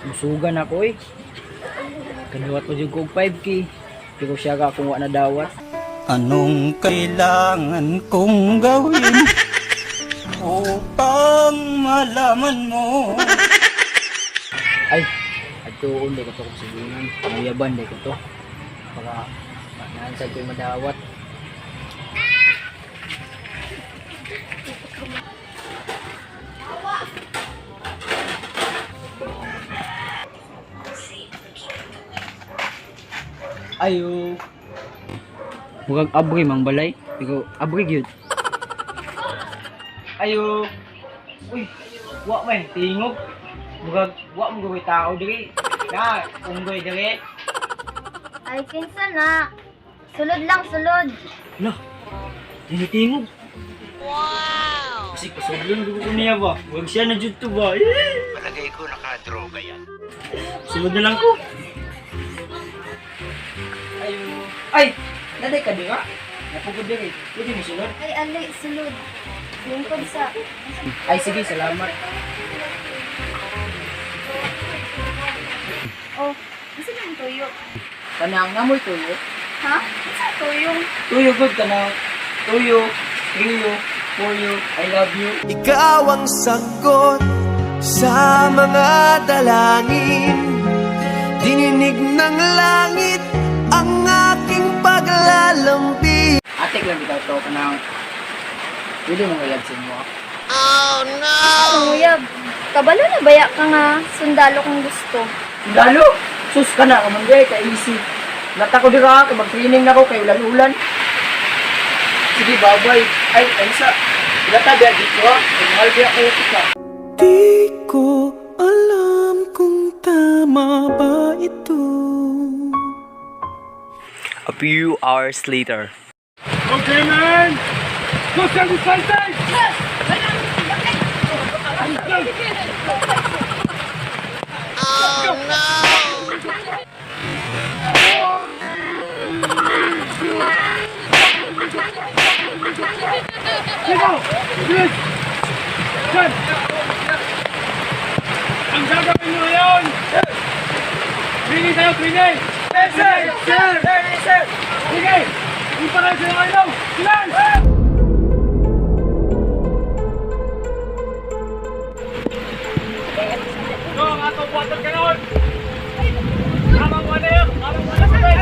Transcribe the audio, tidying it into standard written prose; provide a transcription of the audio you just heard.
Musugan ako eh. Kadawat ko dyan kong 5K. Pero siya ka kung wala na dawat. Anong kailangan kong gawin upang malaman mo? Ay, ato ulit ko to kung sabihin. Mayaban ko to. Para naansad ko yung madawat. Ayo. Murag abri mang balay. Pero abri gyud. Ayo. Uy, wa man tingog. Murag wa mo gawin tao diri. Na, unggoy diri. Ay, kinsa na. Sulod lang, sulod. Lah. Dili tingog. Wow. Kasi pasudlon ko niya ba. Wag siya na jud to ba. Palagay ko nakadroga yan. Sulod na lang ko. Ayo. Ay, naday ka dira. Napugod diri. Pwede mo sulod. Ay, alay, sulod. Lingkod sa... Ay sige, salamat. Oh, isa na yung tuyo. Kanang namoy tuyo. Ha? Isa tuyong? Tuyo good kanang. Tuyo, trio, puyo, I love you. Ikaw ang sagot sa mga dalangin. Dininig ng langit ang aking paglalambing. Atik lang bitaw to kanang. Pwede mo ngayag sa inyo. Uyab. Kabalo na baya ka nga sundalo kung gusto. Lalo, sus ka na, kamanday, ka-easy. Lata ko dira, kay mag-training na ko, kay ulan-ulan. Sige, babay. Ay, aysa. Lata biya dito ha, kay mahal biya ko ka. Di ko alam kung tama ba ito. A few hours later. Okay, man! Go, stand inside! Go! Bilis! Sir! Ang gagawin mo ngayon! Training tayo, training! Sir! Sir! Sir! Sir! Sige! Hindi pa kayo sila kayo! Silan! Go! Ang atong water kanon! Habang wala yun! Habang wala sa tayo!